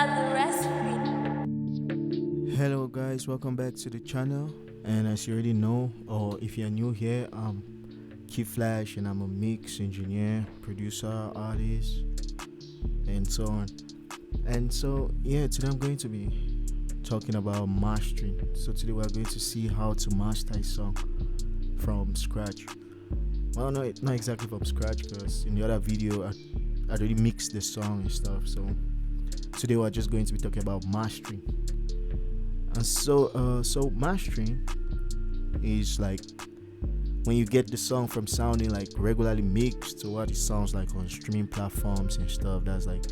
got the recipe. Hello guys, welcome back to the channel. And as you already know, or if you're new here, I'm Kid Flash and I'm a mix engineer, producer, artist, and so on. And so yeah, today I'm going to be talking about mastering. So today we're going to see how to master a song from scratch. Well, no, not exactly from scratch, because in the other video I already mixed the song and stuff. So today we're just going to be talking about mastering. And so mastering is like when you get the song from sounding like regularly mixed to what it sounds like on streaming platforms and stuff. That's like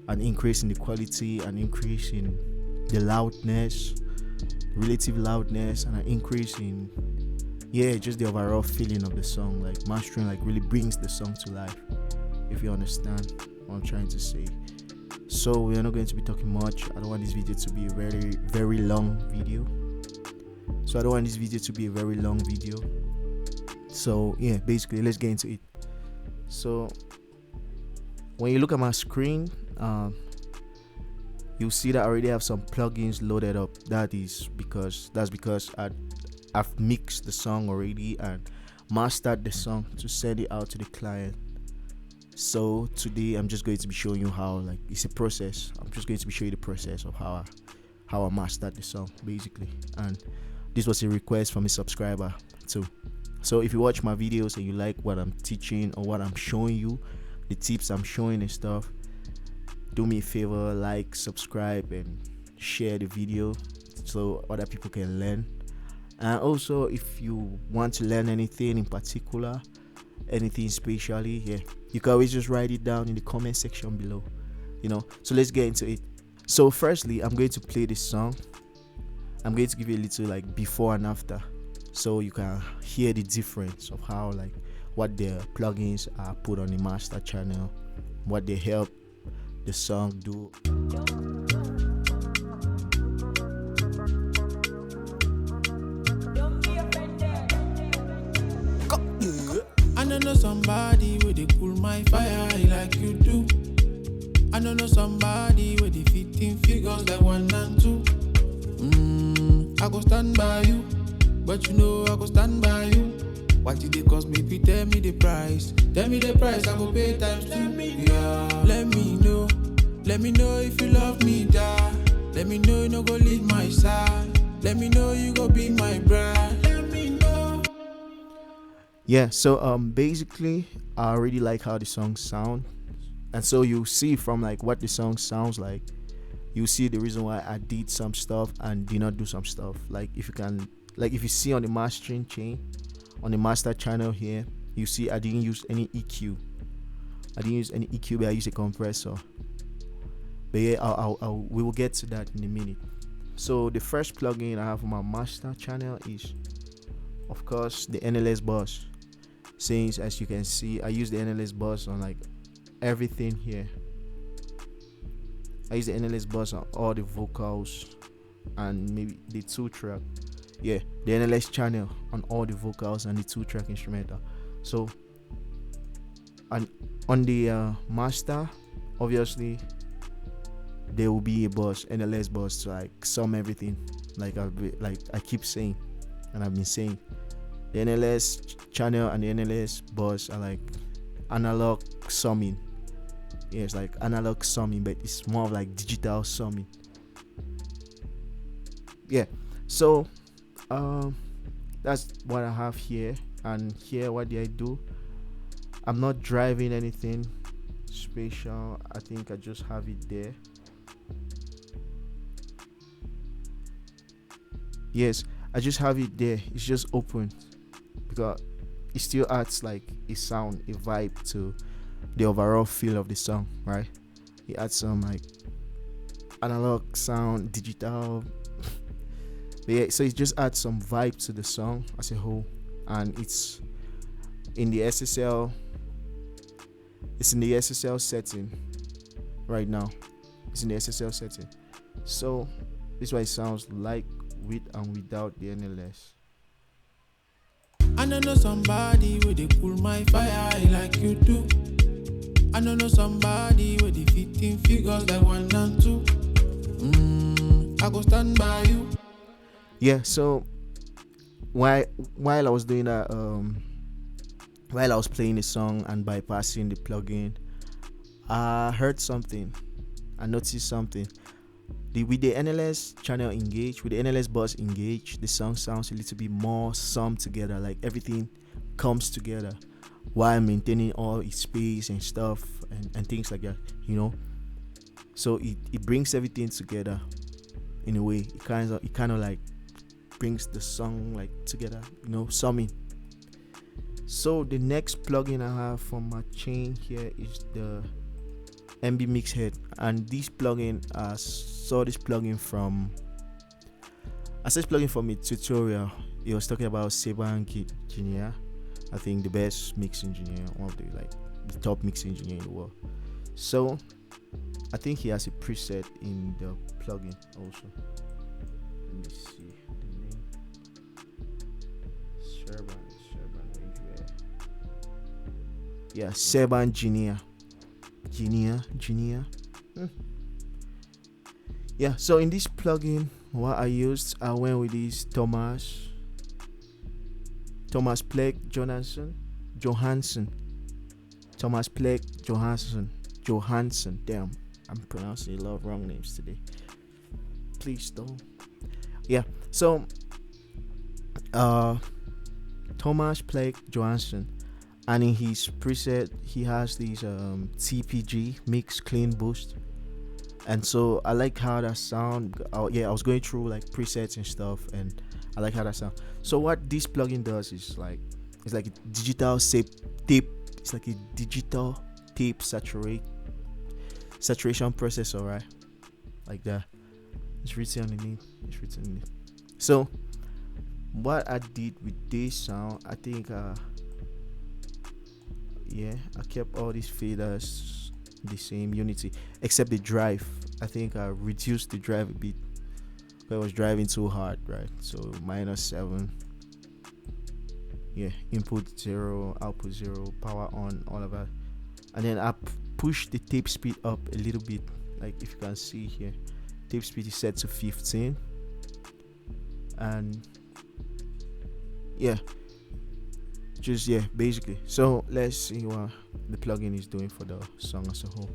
an increase in the quality, an increase in the loudness, relative loudness, and an increase in just the overall feeling of the song. Like mastering like really brings the song to life, if you understand what I'm trying to say. So we are not going to be talking much. I don't want this video to be a very long video. So yeah, basically let's get into it. So when you look at my screen, you'll see that I already have some plugins loaded up. That's because I've mixed the song already and mastered the song to send it out to the client. So today I'm just going to be showing you how, like, it's a process. I'm just going to be showing you the process of how I mastered the song basically. And this was a request from a subscriber too. So if you watch my videos and you like what I'm teaching or what I'm showing you, the tips I'm showing and stuff, do me a favor, like, subscribe, and share the video so other people can learn. And also, if you want to learn anything in particular, anything spatially, you can always just write it down in the comment section below, so let's get into it. So firstly, I'm going to play this song. I'm going to give you a little like before and after, so you can hear the difference of how, like, what the plugins are put on the master channel, what they help the song do. I don't know somebody where they cool my fire like you do. I don't know somebody where they fit in figures like 1 and 2. I go stand by you, but you know I go stand by you. What did it cost me? Tell me the price. Tell me the price, I go pay times 2. Let me know if you love me, die. Let me know you no go leave my side. Let me know you go be my bride. Let me know. Yeah, so basically I really like how the song sound, and so you see from like what the song sounds like, you see the reason why I did some stuff and did not do some stuff. Like if you see on the mastering chain, on the master channel here, you see I didn't use any EQ. But I used a compressor. But yeah, we will get to that in a minute. So the first plugin I have on my master channel is, of course, the NLS bus. Since, as you can see, I use the NLS bus on like everything here. I use the NLS bus on all the vocals and maybe the 2-track. Yeah, the NLS channel on all the vocals and the 2-track instrumental. So, and on the master, obviously, there will be a bus, NLS bus, to like sum everything. Like I keep saying, and I've been saying, the NLS channel and the NLS bus are like analog summing. Yeah, it's like analog summing, but it's more of like digital summing. Yeah, so that's what I have here. And here, what did I do? I'm not driving anything special. I think I just have it there. Yes, I just have it there. It's just open because it still adds like a sound, a vibe to the overall feel of the song, right? It adds some like analog sound, digital. But yeah, so it just adds some vibe to the song as a whole, and it's in the SSL. It's in the SSL setting right now. It's in the SSL setting. So this is what it sounds like with and without the NLS. I don't know somebody where they cool my fire like you do. I don't know somebody where they fit in figures like 1 and 2. I go stand by you. Yeah, so while while I was doing that, while I was playing the song and bypassing the plugin, I heard something. I noticed something. With the NLS channel engaged, with the NLS bus engaged, the song sounds a little bit more summed together, like everything comes together while maintaining all its space and stuff and things like that, you know. So it brings everything together in a way. It kind of like brings the song like together, you know, summing. So the next plugin I have from my chain here is the MB Mix Head, and this plugin, I saw this plugin from a tutorial. He was talking about Seban Engineer, I think the best mix engineer, one of the top mix engineer in the world. So I think he has a preset in the plugin also. Let me see the name. Serban. Yeah, Seban Engineer. Yeah, so in this plugin, what I went with this Thomas Pleck Johansson. Damn, I'm pronouncing a lot of wrong names today. Please don't. Yeah, so Thomas Pleck Johansson, and in his preset he has these TPG mix clean boost, and so I like how that sound. I was going through like presets and stuff, and I like how that sound. So what this plugin does is it's like a digital tape. It's like a digital tape saturation processor, right? Like that. It's written underneath. So what I did with this sound, I think I kept all these faders the same unity, except the drive. I think I reduced the drive a bit. I was driving too hard, right? So -7. Yeah, input 0, output 0, power on, all of that. And then I pushed the tape speed up a little bit. Like if you can see here, tape speed is set to 15. And basically. So let's see what the plugin is doing for the song as a whole.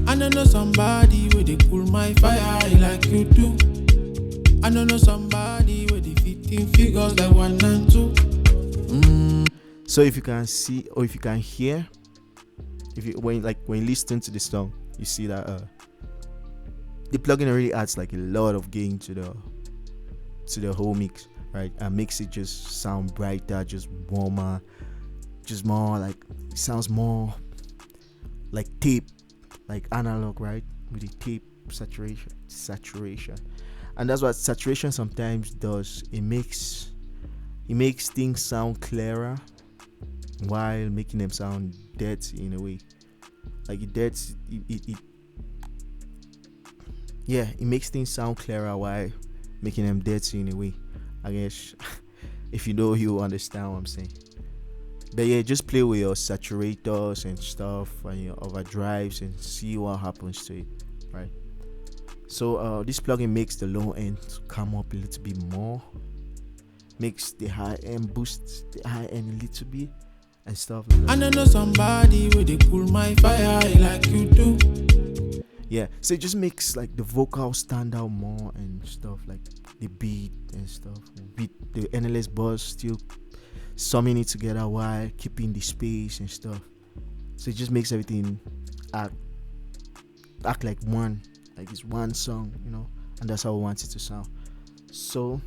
I don't know somebody where they cool my fire like you do. I don't know somebody where they fit in figures like 1 and 2. So if you can see or if you can hear, when you listen to the song, you see that the plugin really adds like a lot of gain to the whole mix, right? And makes it just sound brighter, just warmer, just more like, it sounds more like tape, like analog, right? With the tape saturation. And that's what saturation sometimes does. It makes things sound clearer while making them sound dirty in a way. Like it makes things sound clearer while making them dirty in a way. I guess if you know, you understand what I'm saying. But yeah, just play with your saturators and stuff and your overdrives and see what happens to it, right? So this plugin makes the low end come up a little bit more, makes the high end boost the high end a little bit and stuff like that. I don't know somebody where they cool my fire like you do. Yeah, so it just makes like the vocal stand out more and stuff, like the beat and stuff, with the NLS buzz still summing it together while keeping the space and stuff. So it just makes everything act like one, like it's one song, you know, and that's how I want it to sound. So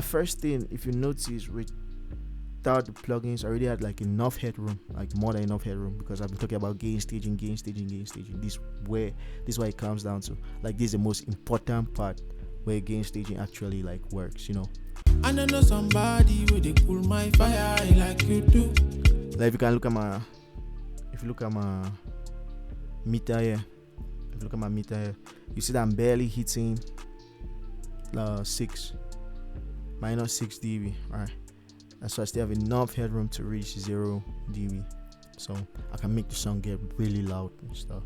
first thing, if you notice, without the plugins, I already had like enough headroom, like more than enough headroom, because I've been talking about gain staging. This is why it comes down to, like, this is the most important part where gain staging actually like works, you know. I don't know somebody where they cool my fire like you do. Like if you look at my meter here, you see that I'm barely hitting -6 dB, right? And so I still have enough headroom to reach 0 dB, so I can make the song get really loud and stuff.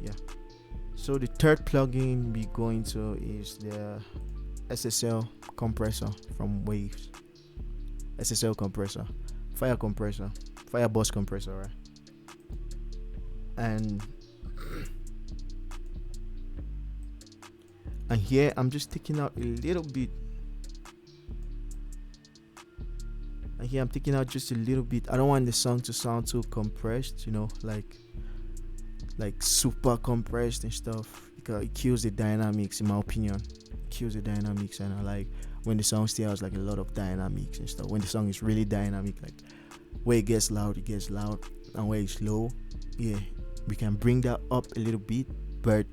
Yeah. So the third plugin we going to is the SSL compressor from Waves. SSL compressor, fire compressor, fire bus compressor, right? And here I'm just taking out a little bit. And here I'm taking out just a little bit. I don't want the song to sound too compressed, like super compressed and stuff, because it kills the dynamics, in my opinion. It kills the dynamics, and I like when the song still has like a lot of dynamics and stuff. When the song is really dynamic, like where it gets loud, and where it's low, yeah, we can bring that up a little bit, but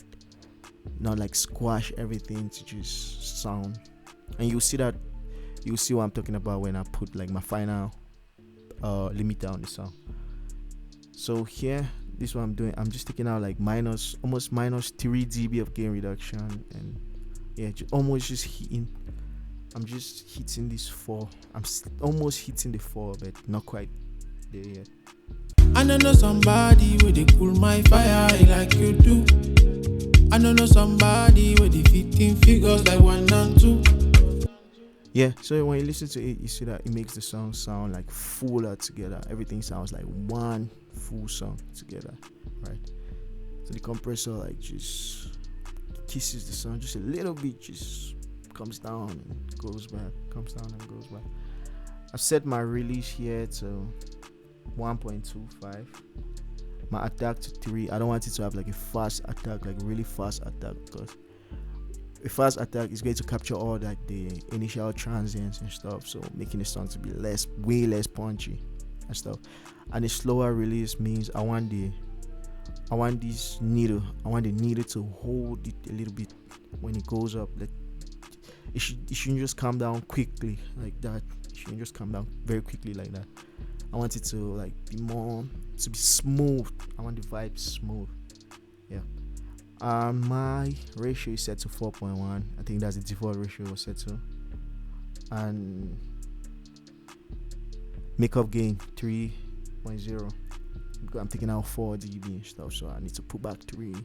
not like squash everything to just sound. And you'll see what I'm talking about when I put like my final limiter on the song. So here, this is what I'm doing. I'm just taking out like almost minus 3 dB of gain reduction, and yeah, almost just hitting. I'm just hitting this 4. I'm almost hitting the 4, but not quite there yet. I don't know somebody where they cool my fire like you do. I don't know somebody where they 15 figures like 1 and 2. Yeah, so when you listen to it, you see that it makes the song sound like fuller together. Everything sounds like one full song together, right? So the compressor like just kisses the song just a little bit, just comes down and goes back, comes down and goes back. I've set my release here to 1.25. My attack to 3. I don't want it to have like a fast attack, like really fast attack, because a fast attack is going to capture all like the initial transients and stuff, so making the song to be way less punchy and stuff. And a slower release means I want the needle to hold it a little bit when it goes up. Like it shouldn't just come down quickly like that. It shouldn't just come down very quickly like that. I want it to like be smooth. I want the vibe smooth. Yeah. My ratio is set to 4.1. I think that's the default ratio was set to. And makeup gain 3.0. Because I'm taking out 4 dB and stuff, so I need to put back 3,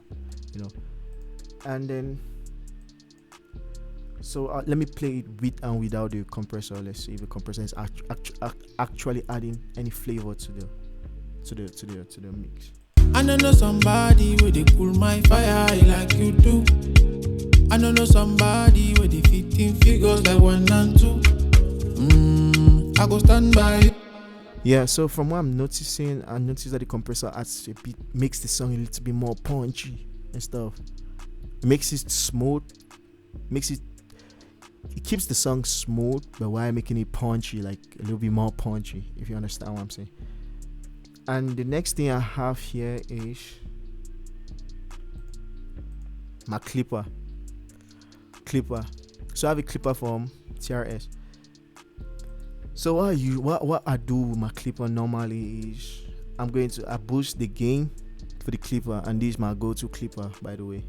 And then, so let me play it with and without the compressor. Let's see if the compressor is actually adding any flavor to the mix. I don't know somebody where they cool my fire like you do. I don't know somebody where they 15 figures like 1 and 2. I go stand by. Yeah, so from what I'm noticing, I noticed that the compressor adds a bit, makes the song a little bit more punchy and stuff. It makes it smooth, it keeps the song smooth, but while making it punchy, like a little bit more punchy, if you understand what I'm saying. And the next thing I have here is my clipper. So I have a clipper from TRS. So what I do with my clipper normally is I boost the gain for the clipper, and this is my go-to clipper, by the way.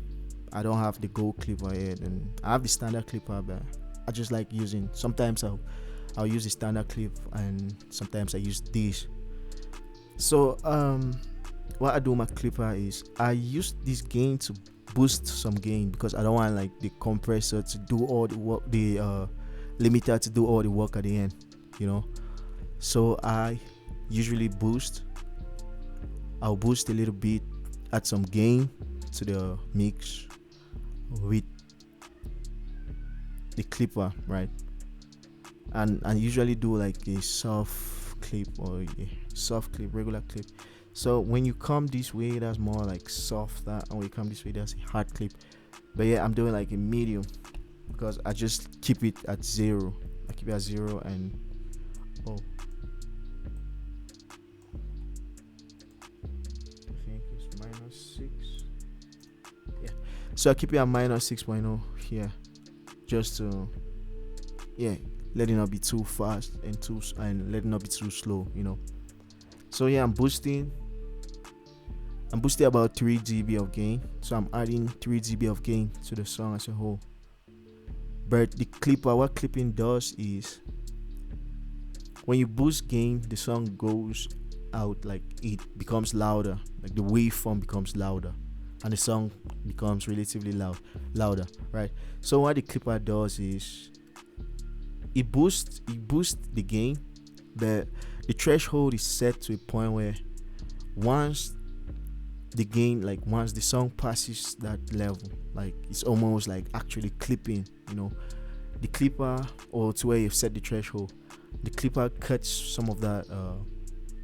I don't have the gold clipper yet, and I have the standard clipper, but I just like using. Sometimes I'll use the standard clip, and sometimes I use this. So what I do with my clipper is I use this gain to boost some gain, because I don't want like the compressor to do all the work, the limiter to do all the work at the end, So I usually I'll boost a little bit, add some gain to the mix with the clipper, right? And I usually do like a soft clip or regular clip. So when you come this way, that's more like softer, and when you come this way, that's a hard clip. But yeah, I'm doing like a medium, because I just keep it at 0. I keep it at 0, and I think it's -6. Yeah, so I keep it at -6.0 here, just to let it not be too fast and let it not be too slow, So yeah, I'm boosting about 3 dB of gain. So I'm adding 3 dB of gain to the song as a whole. But the clipper, what clipping does is, when you boost gain, the song goes out, like it becomes louder, like the waveform becomes louder. and the song becomes relatively louder, right? So what the clipper does is it boosts the gain, but the threshold is set to a point where once once the song passes that level, like it's almost like actually clipping, the clipper, or to where you've set the threshold, the clipper cuts some of that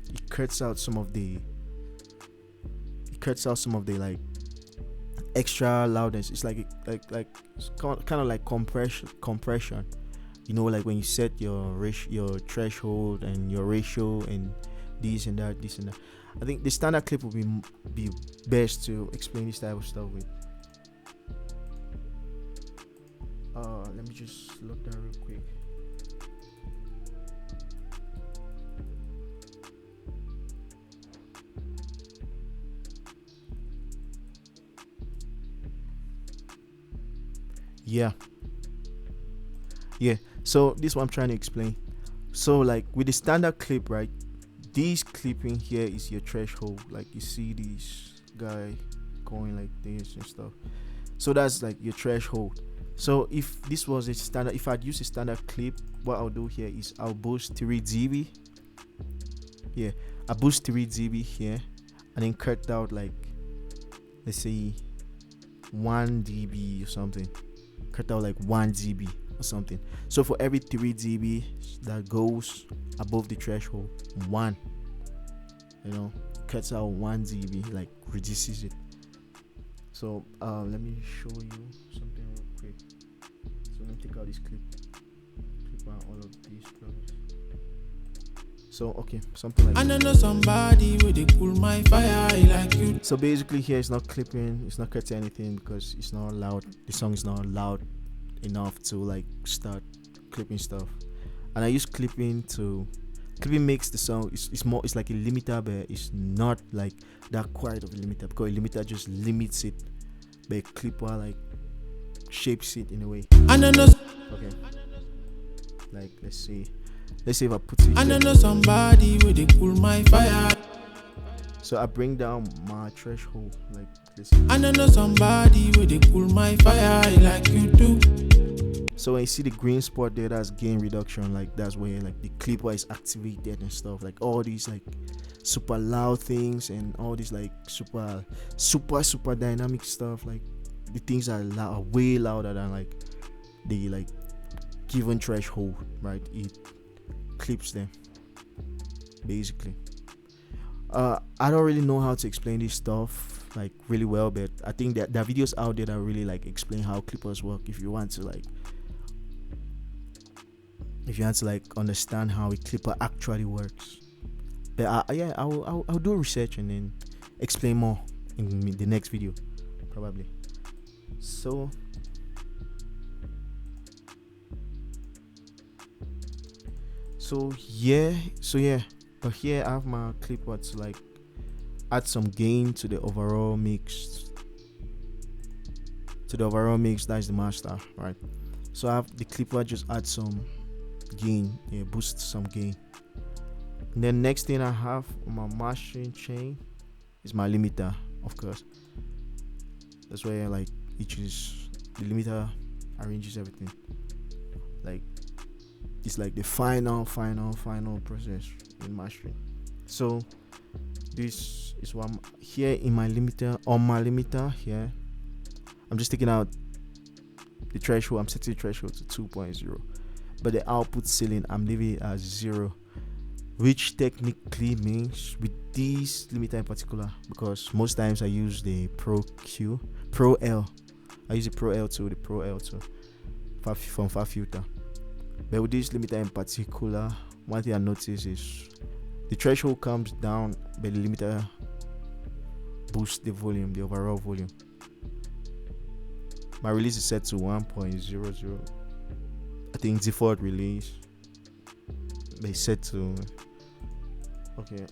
it cuts out some of the like extra loudness. It's like it's kind of like compression, like when you set your threshold and your ratio and this and that. I think the standard clip would be best to explain this type of stuff with. Let me just look that real quick. Yeah. So this is what I'm trying to explain. So like with the standard clip, right? This clipping here is your threshold. Like you see this guy going like this and stuff. So that's like your threshold. So if this was a standard, if I'd use a standard clip, what I'll do here is I'll boost 3 dB. Yeah, I boost 3 dB here, and then cut out like, let's say 1 dB or something. Cut out like 1 dB or something. So for every 3 dB that goes above the threshold, one, cuts out 1 dB, like reduces it. So let me show you something real quick. So let me take out this clip out all of these drugs. So okay, something like I don't know somebody with they cool my fire like you. So basically here it's not clipping, it's not cutting anything because it's not loud. The song is not loud enough to like start clipping stuff. And I use clipping makes the song, it's like a limiter, but it's not like that quiet of a limiter, because a limiter just limits it, but a clipper like shapes it in a way. I don't know. Okay, like let's see if I put it I here. don't know somebody with they cool my fire. So I bring down my threshold, like let's see. I don't know somebody with they cool my fire like you do. So when you see the green spot there, that's gain reduction. Like that's where like the clipper is activated and stuff. Like all these like super loud things and all these like super dynamic stuff. Like the things are way louder than like the like given threshold, right? It clips them basically. I don't really know how to explain this stuff like really well, but I think that there are videos out there that really like explain how clippers work if you want to understand how a clipper actually works. But I'll do research and then explain more in the next video probably. So yeah, but here I have my clipper to like add some gain to the overall mix. That's the master, right? So I have the clipper just add some gain, boost some gain. And then next thing I have on my mastering chain is my limiter, of course. That's where like the limiter arranges everything. Like it's like the final process in mastering. So this is what I'm here in my limiter. On my limiter here, I'm just taking out the threshold. I'm setting the threshold to 2.0, but the output ceiling I'm leaving it as 0, which technically means with this limiter in particular, because most times I use the Pro L. I use the Pro L2, from FabFilter. But with this limiter in particular, one thing I notice is the threshold comes down, but the limiter boosts the volume, the overall volume. My release is set to 1.00. I think default release. But it's set to okay,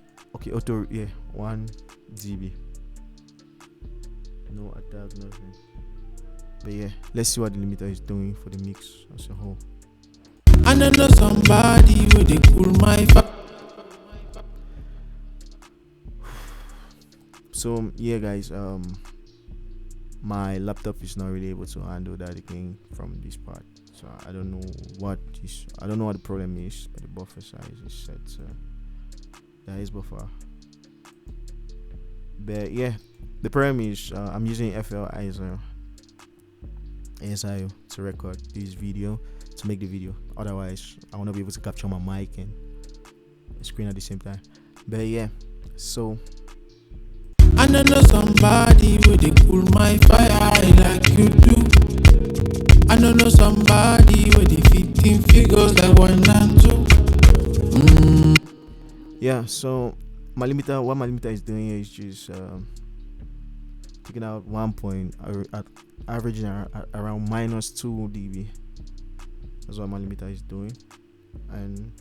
auto 1 dB. No attack, nothing. But yeah, let's see what the limiter is doing for the mix as a whole. I don't know somebody with they cool my fire. So yeah guys, my laptop is not really able to handle that again from this part. So I don't know I don't know what the problem is, but the buffer size is set to that is buffer. But yeah, the problem is I'm using FL ASIO to record this video, to make the video. Otherwise, I want to be able to capture my mic and the screen at the same time. But yeah, so I don't know somebody with they cool my fire like you do. I don't know somebody with the fitting figures like 1 and 2. yeah, so what my limiter is doing here is just taking out 1 point, averaging around -2 dB. That's what my limiter is doing. And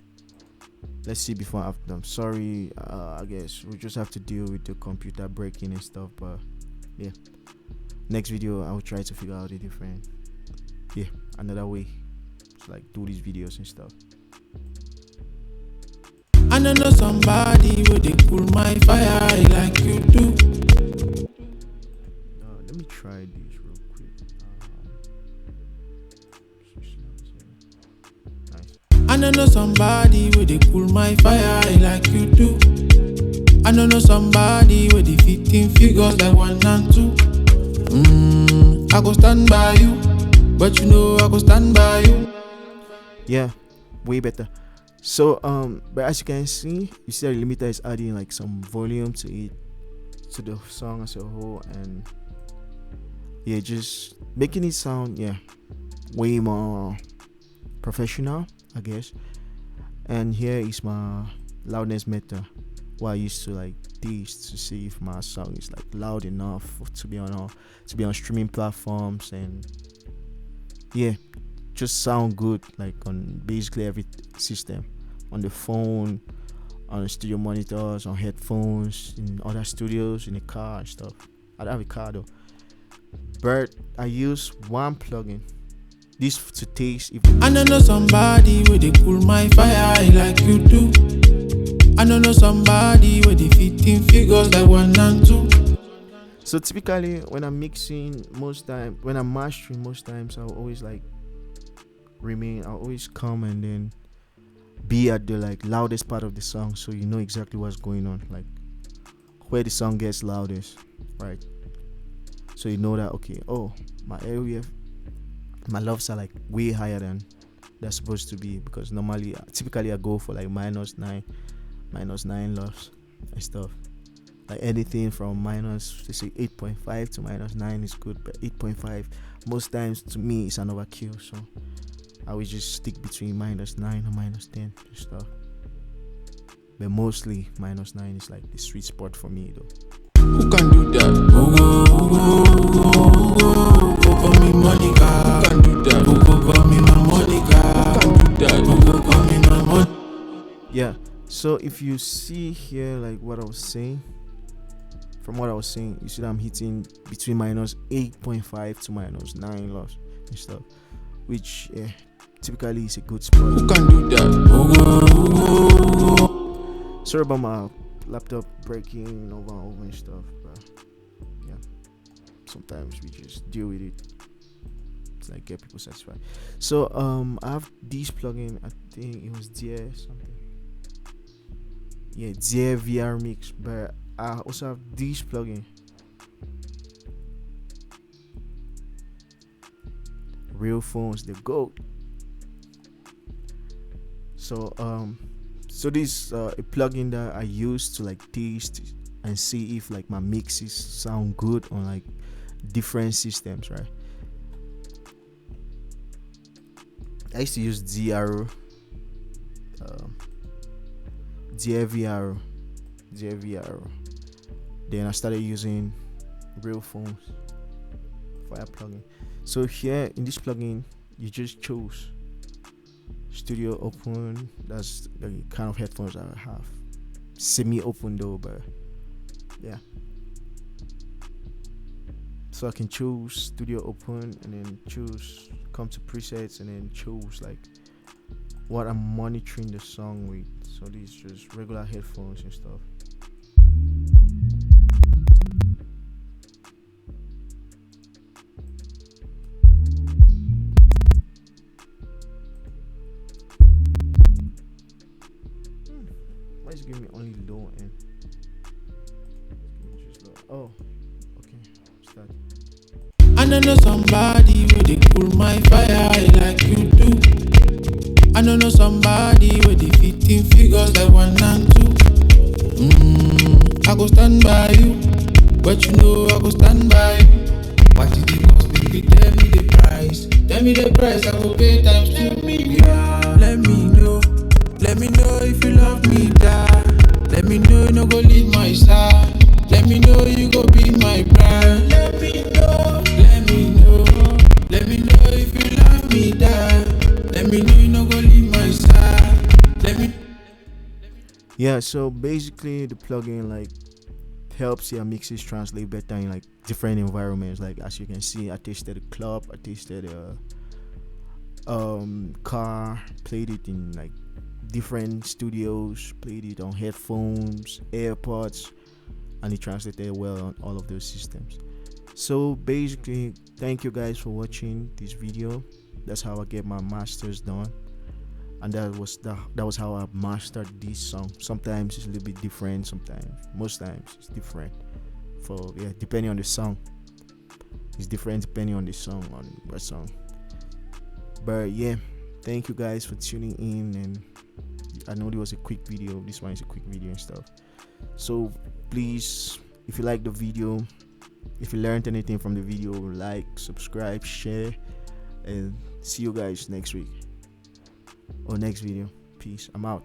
let's see before and after. I'm sorry, I guess we just have to deal with the computer breaking and stuff, but yeah, next video I'll try to figure out a different another way to like do these videos and stuff. I don't know somebody with they cool my fire like you do. Let me try this real quick. Nice. I don't know somebody with they cool my fire like you do. I don't know somebody with the fitting figures like 1 and 2. I go stand by you, but you know I go stand by you. Yeah, way better. So but as you can see, you see the limiter is adding like some volume to it, to the song as a whole, and yeah, just making it sound way more professional, I guess. And here is my loudness meter, what I used to like this to see if my song is like loud enough to be on streaming platforms, and yeah, just sound good like on basically every system, on the phone, on the studio monitors, on headphones, in other studios, in the car and stuff. I don't have a car though, but I use one plugin, this to taste if I don't know somebody with they cool my fire like you do. I don't know somebody with the fitting figures like 1 and 2. So typically when I'm mixing, when I'm mastering, most times I'll always like I'll always come and then be at the like loudest part of the song, so you know exactly what's going on, like where the song gets loudest, right? So you know that okay, my area, my loves are like way higher than they're supposed to be, because typically I go for like -9 loves and stuff. Like anything from minus, let's say 8.5 to -9 is good, but 8.5 most times to me is an overkill. So I would just stick between -9 and -10 and stuff. But mostly -9 is like the sweet spot for me though. Who can do that? Who call me Monica? Who can do that? Who call me my Monica? Who can do that? Who call me my Monica? Yeah, so if you see here like what I was saying, you see that I'm hitting between -8.5 to -9 loss and stuff, which typically is a good spot. Who can do that? Sorry about my laptop breaking over and over and stuff, but yeah, sometimes we just deal with it to like get people satisfied. So I have this plugin, I think it was Dear VR Mix, but I also have this plugin, Real Phones, the GOAT. So this a plugin that I use to like taste and see if like my mixes sound good on like different systems, right? I used to use Dear VR. Then I started using Real Phones for that plugin. So here in this plugin, you just choose Studio Open. That's the kind of headphones I have. Semi-open though, but yeah. So I can choose Studio Open and then come to presets and then choose like what I'm monitoring the song with. So these just regular headphones and stuff. Oh, okay. Start. I don't know somebody where they cool my fire like you do. I don't know somebody where they fit in figures like 1 and 2. I go stand by you, but you know I go stand by you. What did it cost, baby? Tell me the price. Tell me the price, I will pay times 2. Yeah, let me know if you love me, die. Let me know you no go leave my side. Let me know you go be my bride. Let me know, let me know if you love me, die. Let me know you no go leave my side. Let me. Yeah, so basically the plugin like helps your mixes translate better in like different environments. Like as you can see, I tasted a club, I tasted a car, played it in like different studios, played it on headphones, AirPods, and it translated well on all of those systems. So basically, thank you guys for watching this video. That's how I get my masters done, and that was how I mastered this song. Sometimes it's a little bit different, sometimes most times it's different. For yeah, depending on the song, it's different depending on the song, on what song. But yeah, thank you guys for tuning in, and I know there was a quick video. This one is a quick video and stuff. So please, if you like the video, if you learned anything from the video, like, subscribe, share, and see you guys next week or next video. Peace. I'm out.